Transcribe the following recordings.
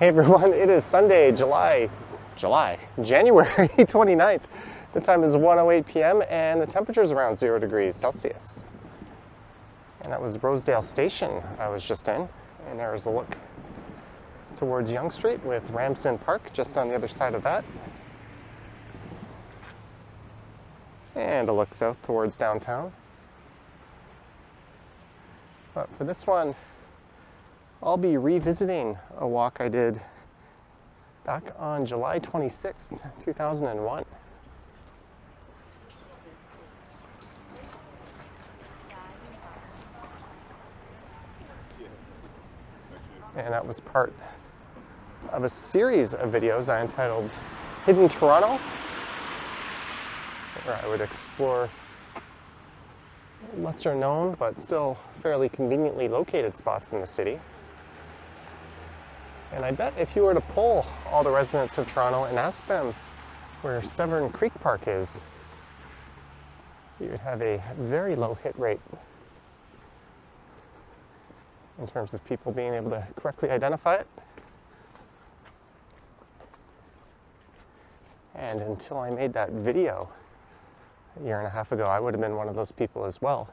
Hey everyone, it is Sunday, January 29th. The time is 1:08 p.m. and the temperature is around 0 degrees Celsius. And that was Rosedale Station I was just in. And there's a look towards Yonge Street with Ramsden Park just on the other side of that. And a look south towards downtown. But for this one, I'll be revisiting a walk I did back on July 26th, 2001. And that was part of a series of videos I entitled Hidden Toronto, where I would explore lesser known but still fairly conveniently located spots in the city. And I bet if you were to poll all the residents of Toronto and ask them where Severn Creek Park is, you would have a very low hit rate in terms of people being able to correctly identify it. And until I made that video a year and a half ago, I would have been one of those people as well.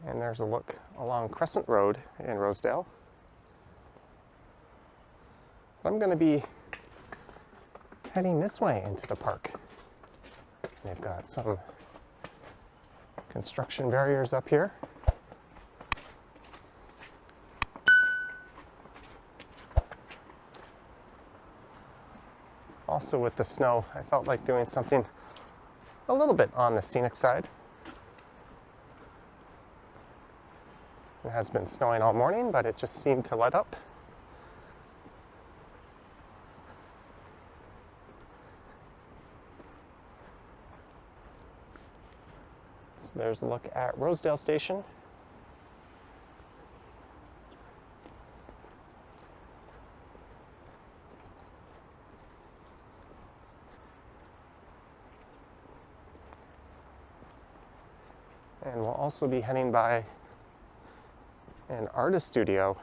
And there's a look along Crescent Road in Rosedale. I'm going to be heading this way into the park. They've got some construction barriers up here. Also with the snow, I felt like doing something a little bit on the scenic side. It has been snowing all morning, but it just seemed to let up. So there's a look at Rosedale Station. And we'll also be heading by an artist studio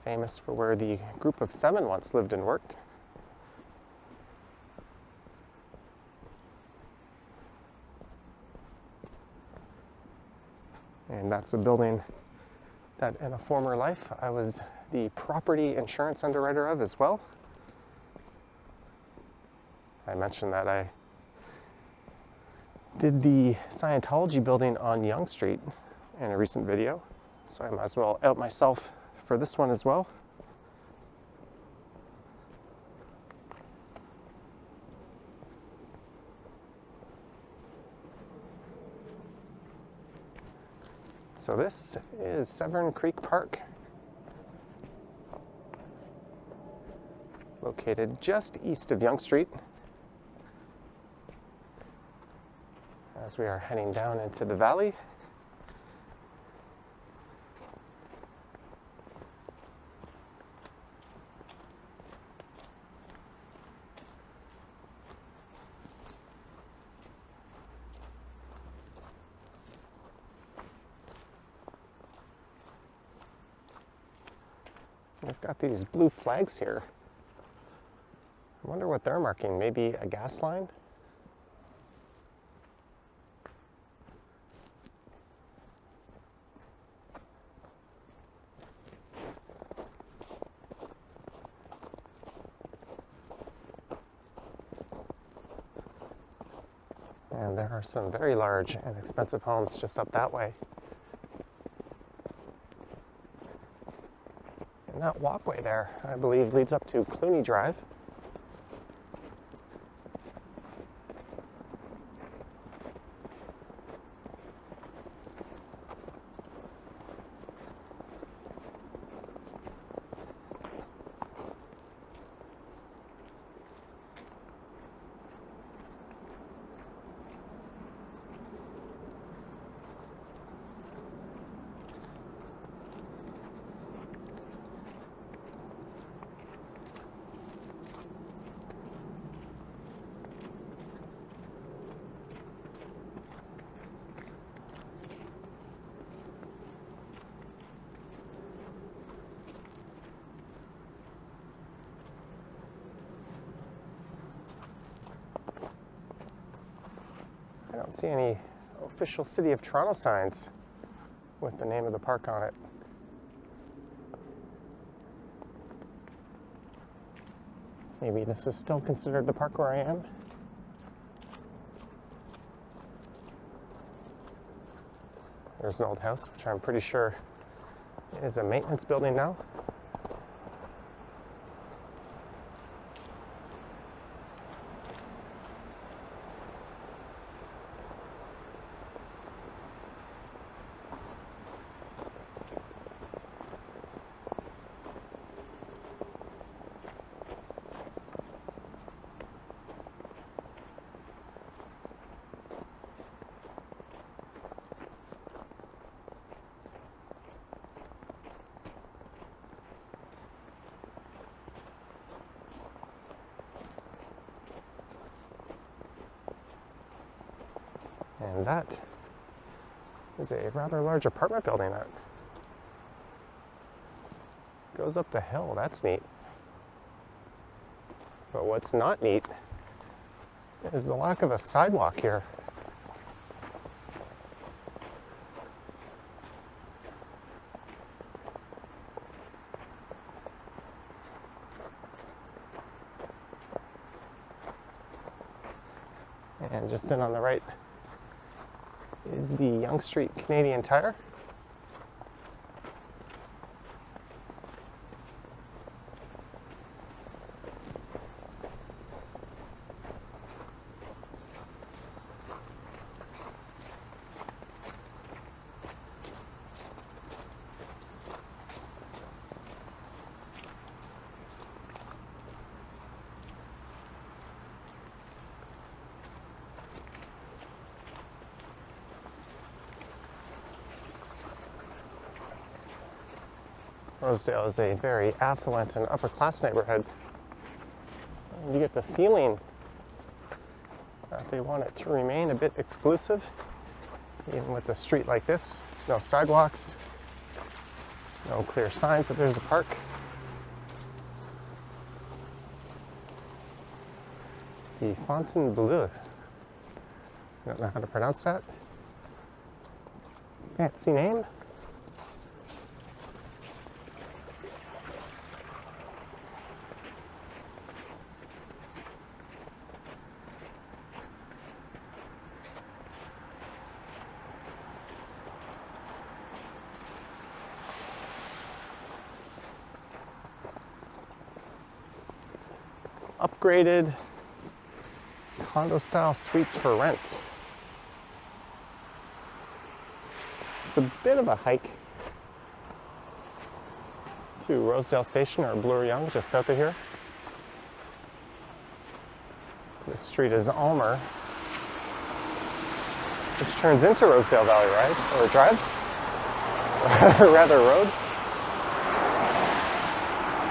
famous for where the group of 7 once lived and worked. And that's a building that in a former life I was the property insurance underwriter of as well. I mentioned that I did the Scientology building on Yonge Street in a recent video, so I might as well out myself for this one as well. So this is Severn Creek Park, located just east of Yonge Street. As we are heading down into the valley. We've got these blue flags here. I wonder what they're marking. Maybe a gas line? And there are some very large and expensive homes just up that way. And that walkway there, I believe, leads up to Clooney Drive. I don't see any official City of Toronto signs with the name of the park on it. Maybe this is still considered the park where I am. There's an old house, which I'm pretty sure is a maintenance building now. And that is a rather large apartment building that goes up the hill. That's neat. But what's not neat is the lack of a sidewalk here. And just in on the right is the Yonge Street Canadian Tire. Rosedale is a very affluent and upper-class neighborhood. And you get the feeling that they want it to remain a bit exclusive, even with a street like this. No sidewalks, no clear signs that there's a park. The Fontainebleau. I don't know how to pronounce that. Fancy name. Upgraded condo-style suites for rent. It's a bit of a hike to Rosedale Station or Bloor Yonge, just south of here. This street is Almer, which turns into Rosedale Valley Ride, or Drive, or rather road.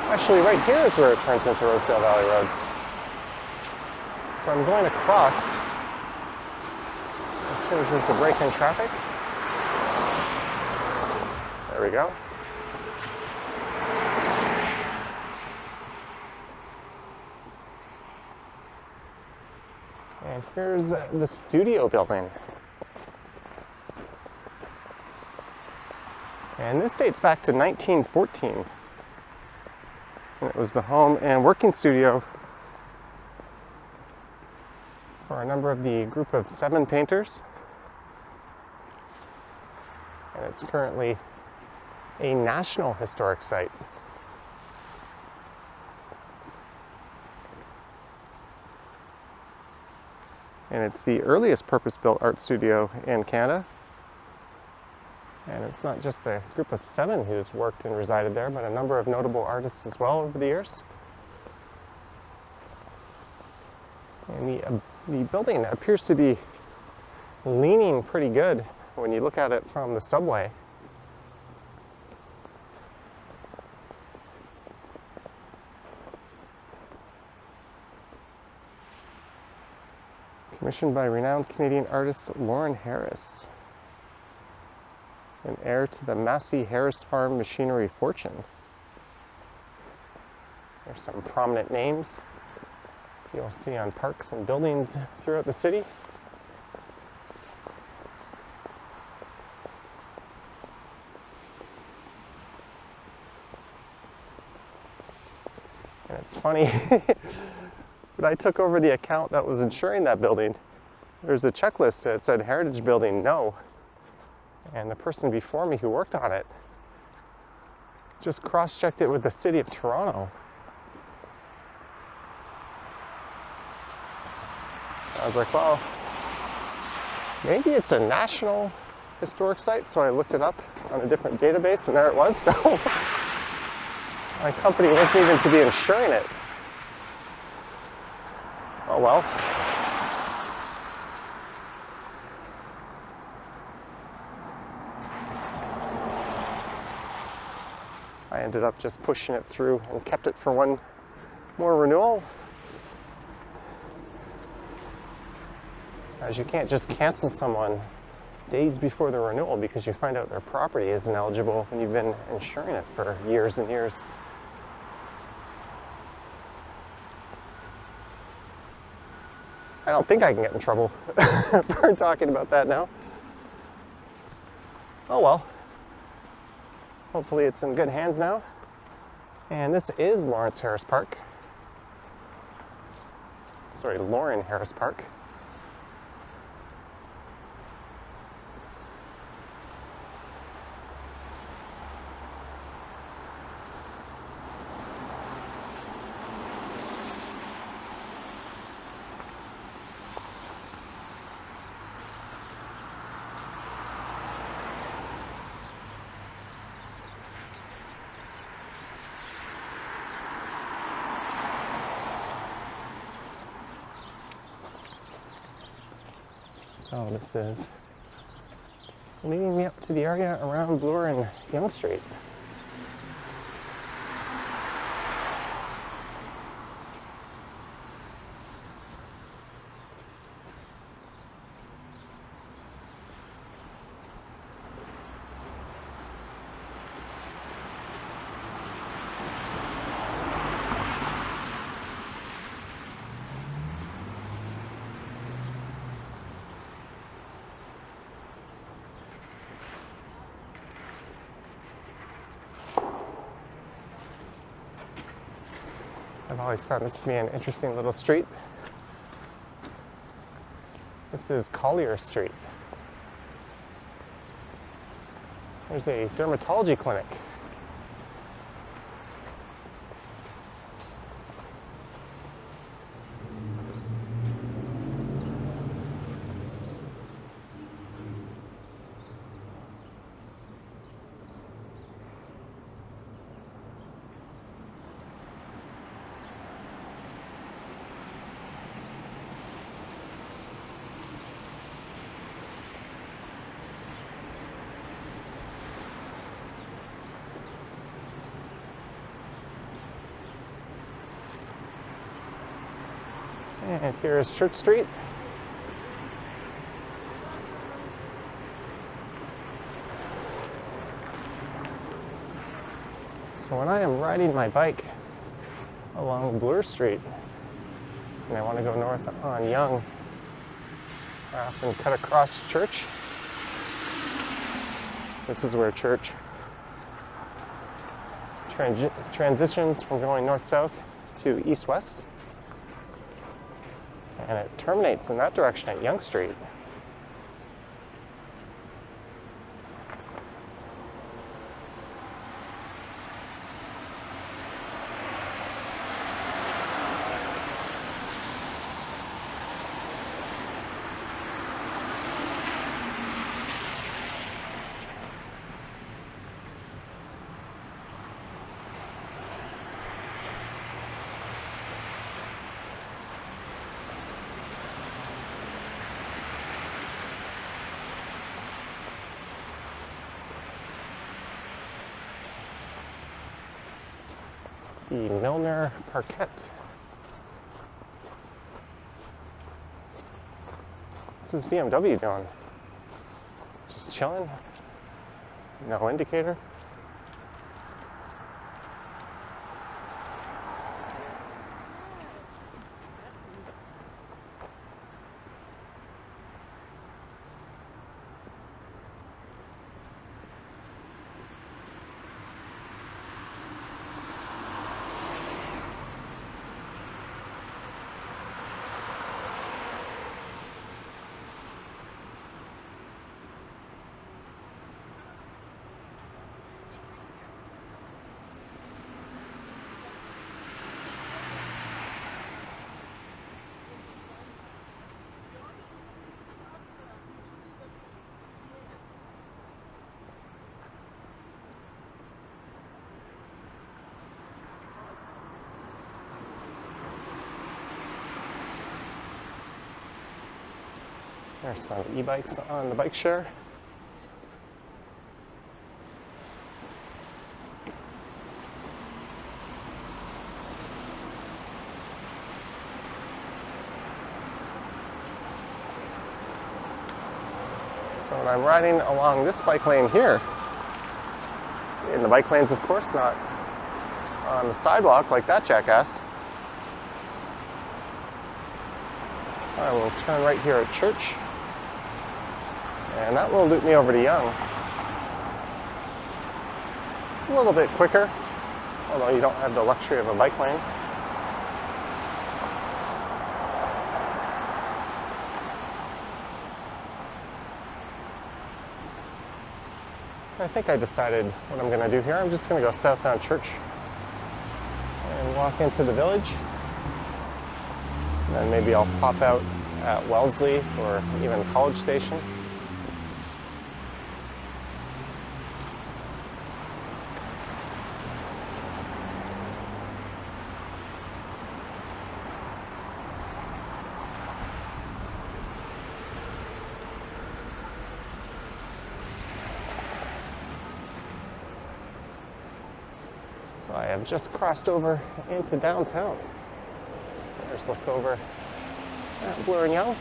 Actually, right here is where it turns into Rosedale Valley Road. So I'm going across as soon as there's a break in traffic. There we go. And here's the studio building. And this dates back to 1914. And it was the home and working studio for a number of the group of 7 painters. And it's currently a National Historic Site. And it's the earliest purpose-built art studio in Canada. And it's not just the group of 7 who's worked and resided there, but a number of notable artists as well over the years. And the building appears to be leaning pretty good when you look at it from the subway. Commissioned by renowned Canadian artist Lawren, an heir to the Massey Harris Farm machinery fortune. There's some prominent names you'll see on parks and buildings throughout the city. it's funny. When I took over the account that was insuring that building, there's a checklist that said heritage building, no. And the person before me who worked on it just cross-checked it with the city of Toronto. I was like, well, maybe it's a national historic site, so I looked it up on a different database, and there it was. So my company wasn't even to be insuring it. Oh well. I ended up just pushing it through and kept it for one more renewal. As you can't just cancel someone days before the renewal because you find out their property isn't eligible when you've been insuring it for years and years. I don't think I can get in trouble for talking about that now. Oh well. Hopefully it's in good hands now. And this is Lawrence Harris Park. Sorry, Lawren Harris Park. So this is leading me up to the area around Bloor and Yonge Street. I've always found this to be an interesting little street. This is Collier Street. There's a dermatology clinic. And here's Church Street. So when I am riding my bike along Bloor Street and I want to go north on Yonge, I often cut across Church. This is where Church transitions from going north-south to east-west. And it terminates in that direction at Yonge Street. The Milner Parquet. What's this BMW doing? Just chilling? No indicator? There's some e-bikes on the bike share. So when I'm riding along this bike lane here, in the bike lanes, of course, not on the sidewalk like that jackass, I will turn right here at Church, and that will loop me over to Young. It's a little bit quicker, although you don't have the luxury of a bike lane. I think I decided what I'm going to do here. I'm just going to go south down Church and walk into the village. And then maybe I'll pop out at Wellesley or even College Station. So I have just crossed over into downtown. There's look over at Bloor and Young.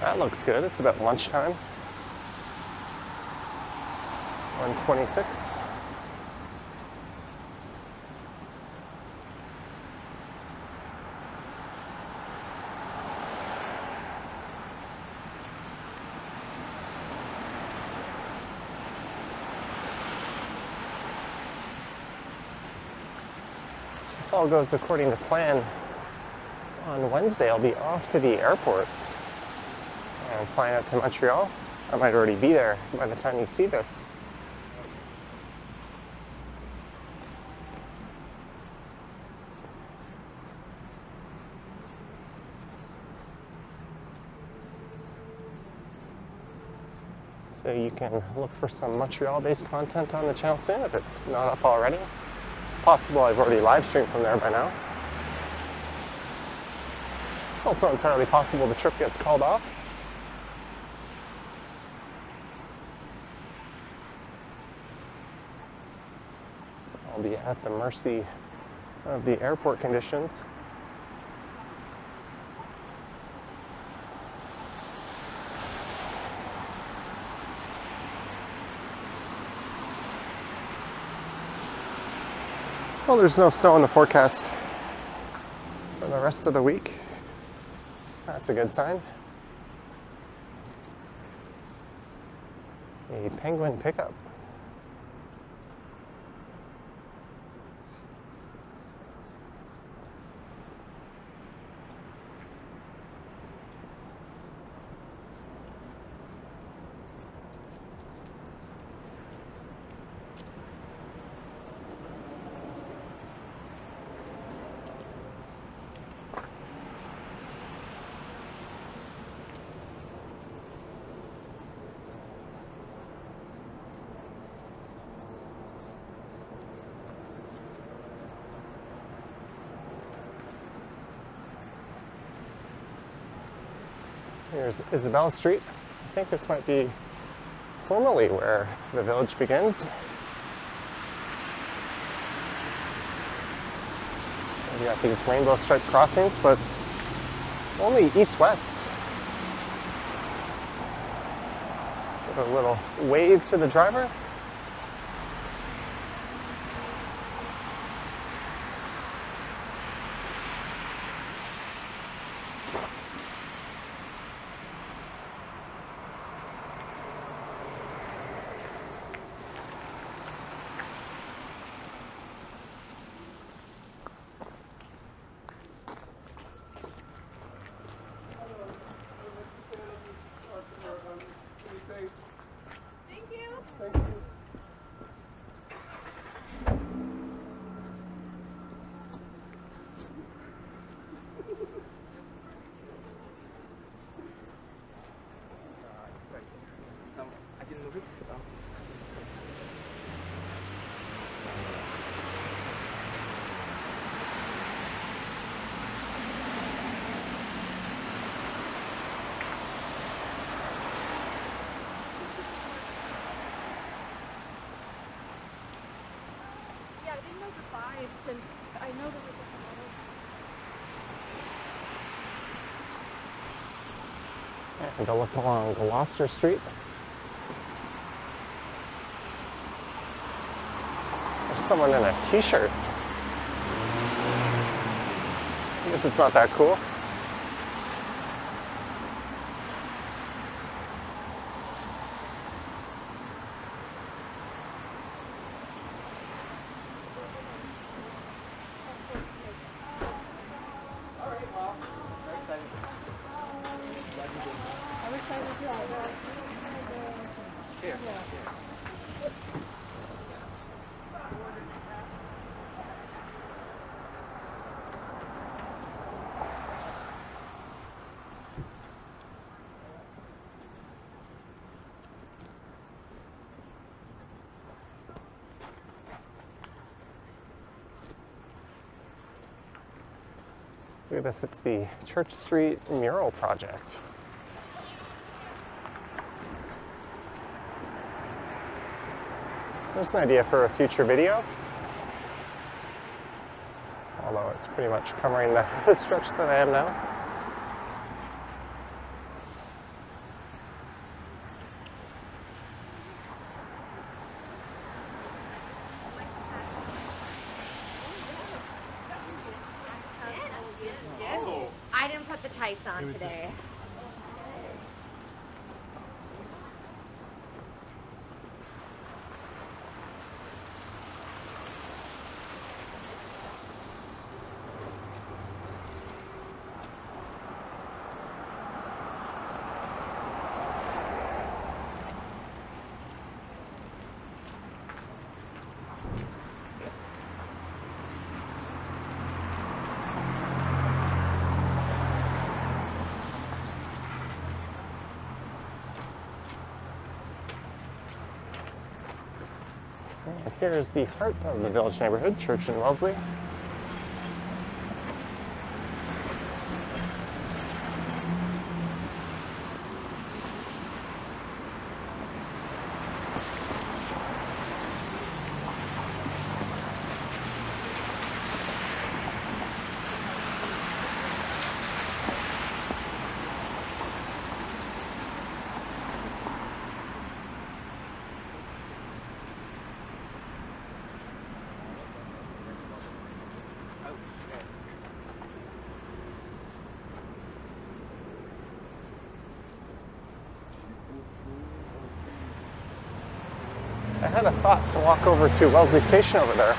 That looks good. It's about lunchtime. 1:26. If all goes according to plan, on Wednesday I'll be off to the airport and flying out to Montreal. I might already be there by the time you see this. So you can look for some Montreal-based content on the channel soon if it's not up already. It's possible I've already live streamed from there by now. It's also entirely possible the trip gets called off. I'll be at the mercy of the airport conditions. Well, there's no snow in the forecast for the rest of the week. That's a good sign. A Penguin pickup. Here's Isabella Street. I think this might be formally where the village begins. We got these rainbow stripe crossings, but only east-west. Give a little wave to the driver. over 5 since I know that we're And I'll look along Gloucester Street. There's someone in a t-shirt. I guess it's not that cool. Look at this, it's the Church Street mural project. There's an idea for a future video. Although it's pretty much covering the stretch that I am now. I didn't put the tights on today. And here's the heart of the village neighborhood, Church in Wellesley. I had a thought to walk over to Wellesley Station over there.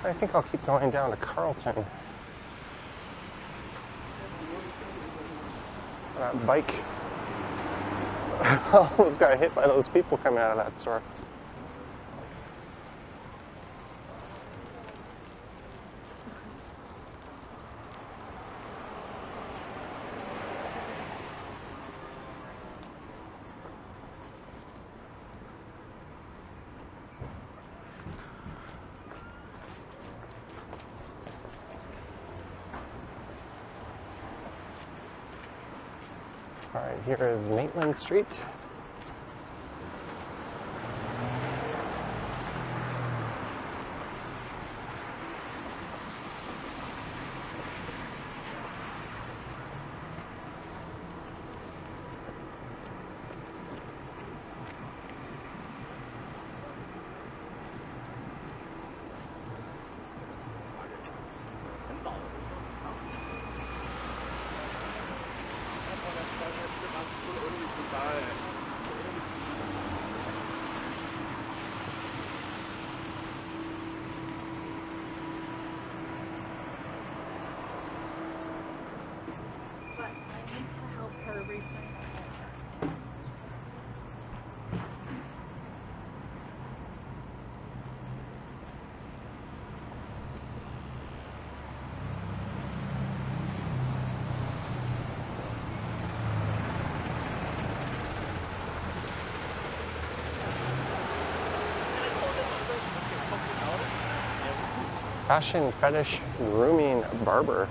I think I'll keep going down to Carlton. That bike almost got hit by those people coming out of that store. All right, here is Maitland Street. Fashion Fetish Grooming Barber.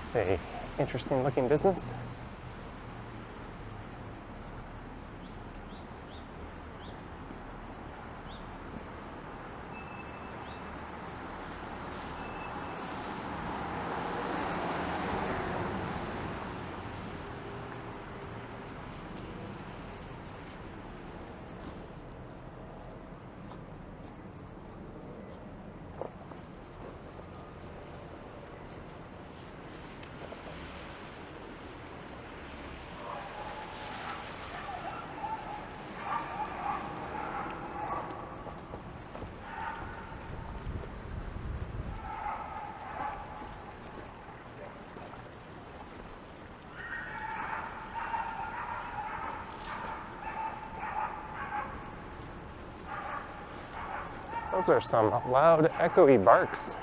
It's a interesting looking business. Those are some loud, echoey barks.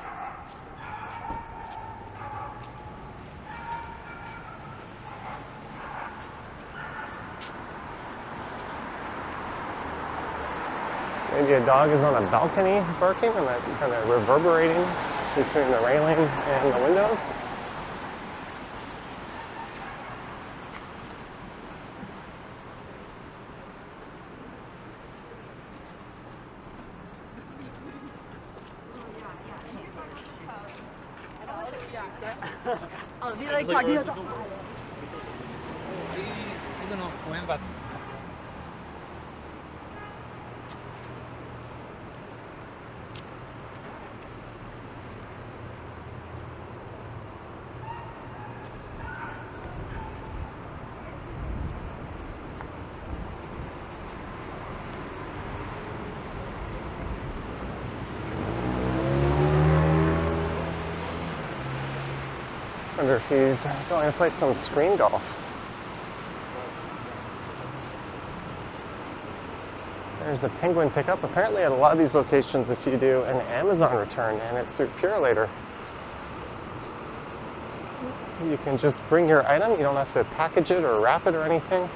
Maybe a dog is on a balcony barking and that's kind of reverberating between the railing and the windows. We like talking about I don't know when, but Wonder if he's going to play some screen golf. There's a penguin pickup. Apparently at a lot of these locations, if you do an Amazon return and it's through Purelator, you can just bring your item. You don't have to package it or wrap it or anything,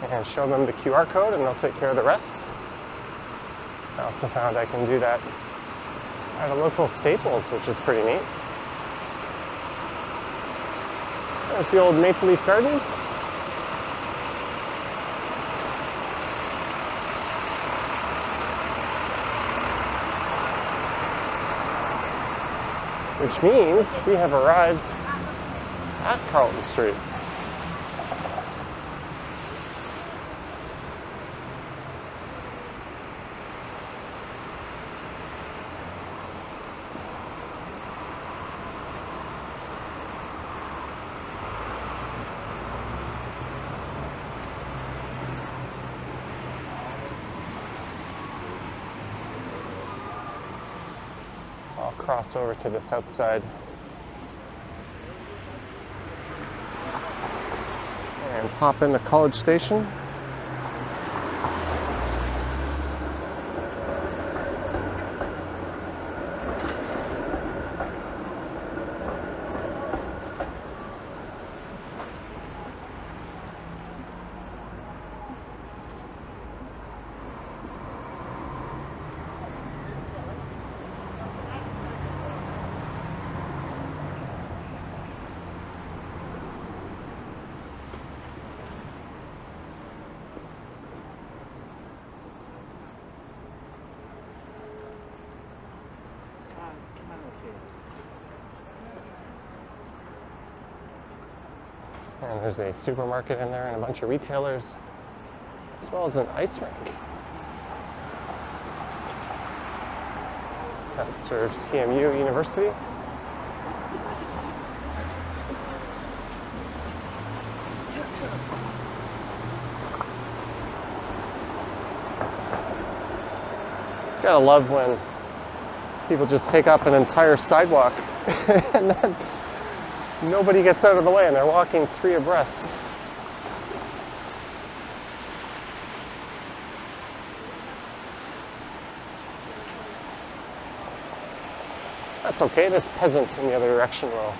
and show them the QR code and they'll take care of the rest. I also found I can do that at a local Staples, which is pretty neat. There's the old Maple Leaf Gardens. Which means we have arrived at Carlton Street. I'll cross over to the south side and pop into College Station. And there's a supermarket in there and a bunch of retailers, as well as an ice rink that serves CMU University. Gotta love when people just take up an entire sidewalk and then nobody gets out of the way and they're walking three abreast. That's okay, this peasant in the other direction will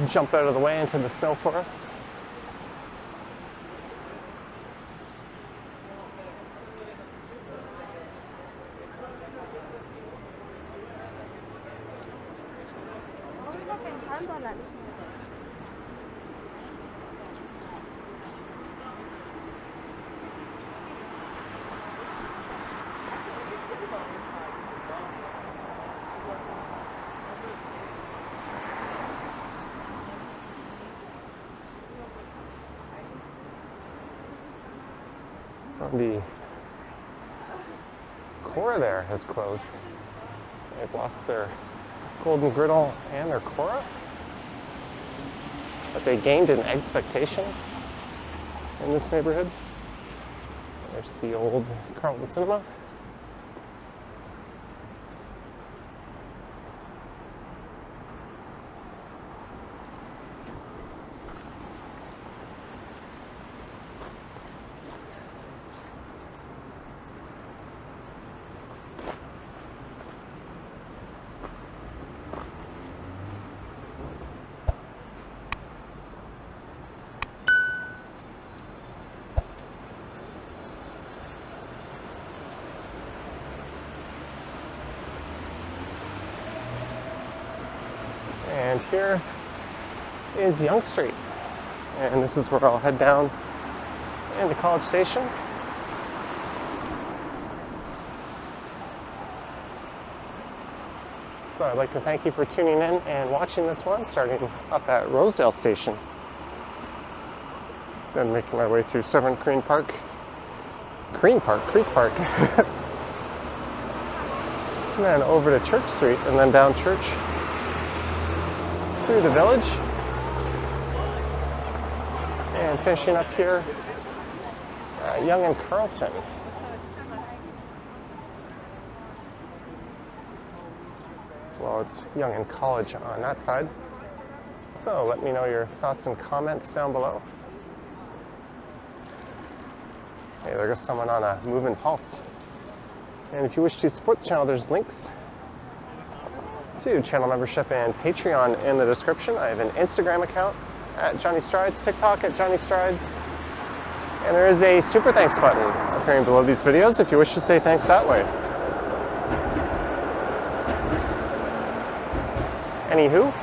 jump out of the way into the snow for us. The Cora there has closed. They've lost their golden griddle and their Cora, but they gained an expectation in this neighborhood. There's the old Carlton Cinema. here is Yonge Street. And this is where I'll head down into College Station. So I'd like to thank you for tuning in and watching this one, starting up at Rosedale Station. Then making my way through Severn Creek Park. Creek Park. And then over to Church Street, and then down Church through the village. And finishing up here, Yonge and Carlton. Well, it's Yonge and College on that side. So let me know your thoughts and comments down below. Hey, there goes someone on a moving pulse. And if you wish to support the channel, there's links to channel membership and Patreon in the description. I have an Instagram account at Johnny Strides, TikTok at Johnny Strides, and there is a super thanks button appearing below these videos if you wish to say thanks that way. Anywho,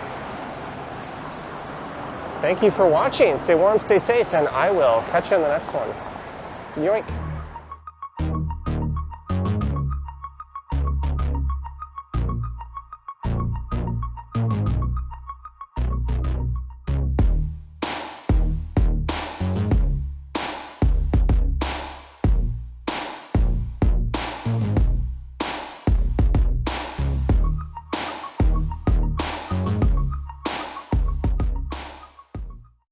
thank you for watching. Stay warm, stay safe, and I will catch you in the next one. Yoink.